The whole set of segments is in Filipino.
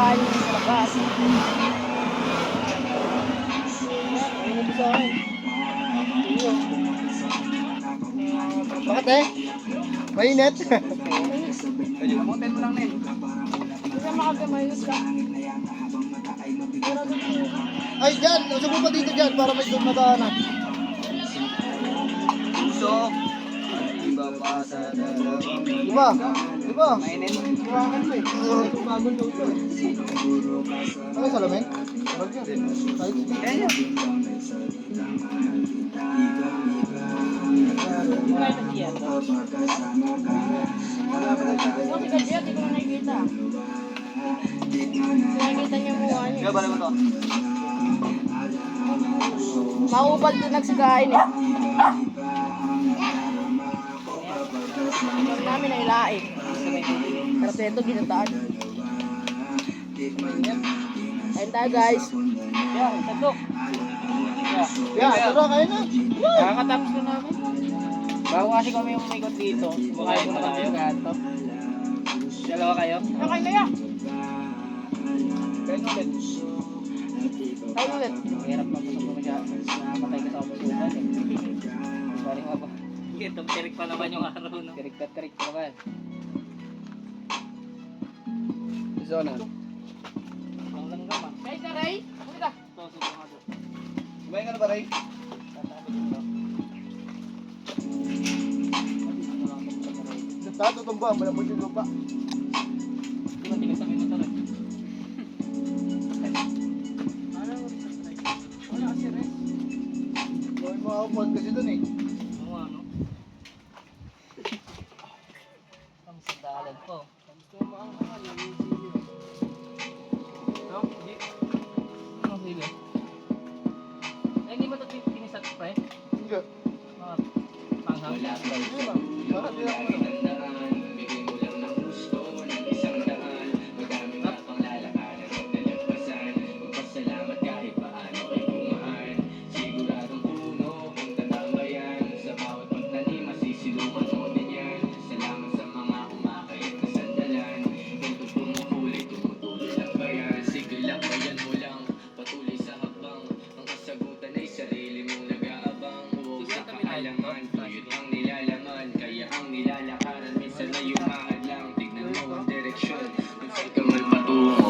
alagaan nyo sa labas. Ano ito sa akin? Bakit eh? Mainit? Amutin mo lang na Kasi makagamayos ka. Ay, dyan! Usap mo pa dito dyan para may doon madaanan. Pusok. Iba pa sa dalawang Di ba? Di ba? mainit. Kumakan mo eh. Kumagod daw ito eh. Ano yung salamin? Sarap yan. Kahit ito. Kaya yan. Kaya na siya. Kasi kasi di ko na nakikita. Nakikita niya mukha niya. Kaya bala mo to. Maubad din nagsagain eh. Huwag namin ay laing. Pero ito ginataan. Ayun tayo guys. Yeah, tatlok. Yeah, tara, kayo na. Kakatapos na namin. Bago kasi kami yung umikot dito. Bukayin ko na kami yung gato. Dalawa kayo? Nakay na yan. Kayo ulit. Tayo ulit. Mahirap lang sa mga namatay ka sa kamusunan eh. Sorry nga ba? Ito, tirik pa naman yung araw, no? Tirik pa naman. Zona. Ang langgam ah. Guys na Ray. Ulit ka. Ito, suko nga doon. Kumain ka na ba, Ray? Tatutumba, malapot yung lupa. Di ba, tigas kami nito, Ray? Wala kasi Ray. May mga upod kasi dun eh. Oo, ano? Ang sandalan ko. Gusto mo ang no? Hindi. Anong sili? Eh, hindi ba ito tinisat, pre? Hindi. Mga panghang. Hindi ba? Para di ako ano.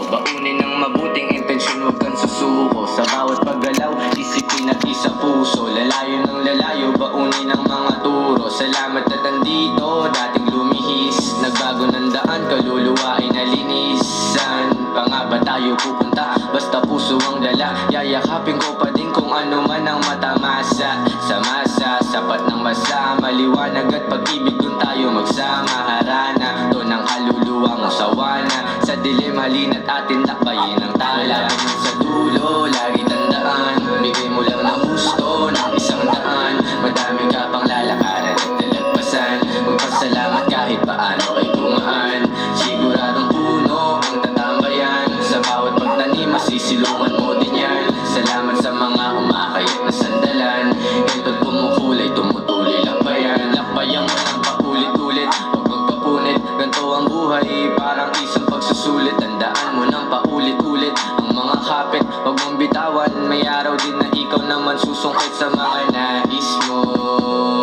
Baunin ng mabuting intensyon, huwag kang susuko. Sa bawat paggalaw, isipin at isa puso. Lalayo ng lalayo, baunin ng mga turo. Salamat at andito, dating lumihis. Nagbago ng daan, kaluluwa ay nalinisan. Pa nga ba tayo pupunta? Basta puso ang dala. Yayakapin ko pa din kung ano man ang matamasa. Sa masa, sapat ng masa, maliwanag at pag-ibig dun tayo magsama. Harana, to ng kaluluwa mo sawana. Sa dilim halina't atin lakbayin ang tala. Sa dulo, lagi tandaan, bigay mo lang ng gusto ng isang daan. Madami ka pang lalakaran at nalagpasan. Magpasalamat kahit paano kay tumaan. Siguradong puno ang tatambayan. Sa bawat pagtanim, masisilungan mo din yan. Salamat sa mga umakayat na sandalan. Ito't kumukulay, tumutuloy lakbayan. Lakbayan mo ng paulit-ulit, huwag magpapunit. Ganto ang buhay, parang isang pagsusulit. Tandaan mo ng paulit-ulit ang mga kapit, huwag mong bitawan. May araw din na ikaw naman susungkit sa mga nais mo.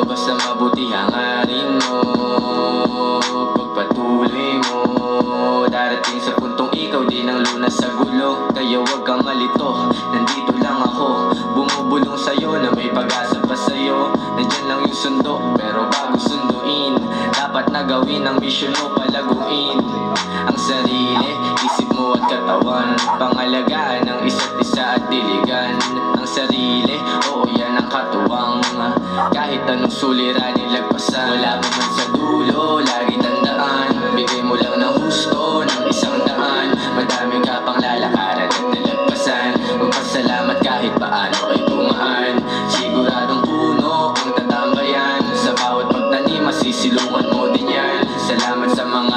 Basta mabuti hangarin mo, pagpatuloy mo. Darating sa puntong ikaw din ang lunas sa gulo. Kaya huwag kang malito, nandito lang ako. Bumubulong sa'yo na may pag-asa pa sa'yo. Nandyan lang yung sundo, pero bago sunduin, dapat na gawin ang misyon mo, palaguin ang sarili, isip mo at katawan. Pangalagaan ng isa't isa at diligan ang sarili, oo yan ang katuwang. Kahit anong suliranin lagpasan, wala mo man sa dulo, lagi tandaan. Bigay mo lang ng husto ng isang daan. Madami ka pang lalakaran at nalagpasan. Magpasalamat kahit paano kay tumaan. Siguradong puno ang tatambayan. Sa bawat pagtanim, masisilungan mo din yan. Salamat sa mga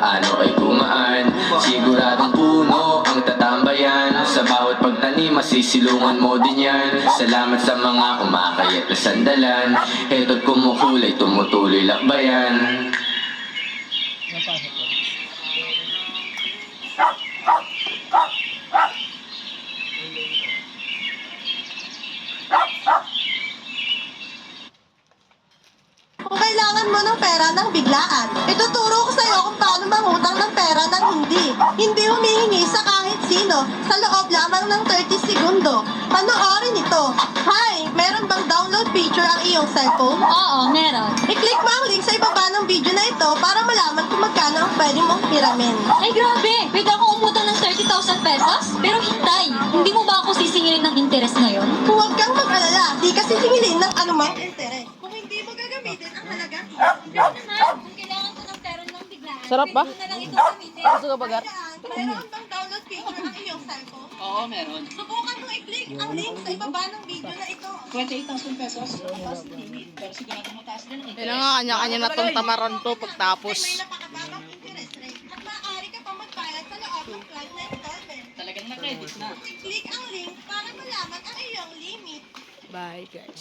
paano ay gumaan. Siguradong puno ang tatambayan, sa bawat pagtanim masisilungan mo din yan. Salamat sa mga kumakayat na sandalan, heto't kumukulay tumutuloy lakbayan. Kung kailangan mo ng pera ng biglaan, ituturo ko sa'yo kung paano mangutang ng pera ng hindi. Hindi humihingi sa kahit sino sa loob lamang ng 30 segundo. Panoorin ito. Hi! Meron bang download feature ang iyong cellphone? Oo, meron. I-click mo ang link sa ibaba ng video na ito para malaman kung magkano ang pwede mong hiramin. Ay, grabe! Pwede ako umutang ng 30,000 pesos? Pero hintay, hindi mo ba ako sisingilin ng interest ngayon? Huwag kang mag-alala, di kasi singilin ng anumang interes. Kung hindi mo gagamitin ang halaga, Pero naman, kung kailangan ko ng pera ng biglaan, Sarap ba? pwede mo na lang ito gamitin. Gusto ka bagat? meron bang download feature ang iyong cellphone? Oo, meron. Subukan mo i-click ang link sa ibaba ng video na ito. 28,000 pesos. Mataas na limit. Pero sigurado mataas din ang Kailangan kanya-kanya na tong tamaran to pagtapos. Ay may napakababang interest rate at maaari ka pa magbayad sa loob ng 12 na installment. Talagang na-credit na. I-click ang link para malaman ang iyong limit. Bye guys.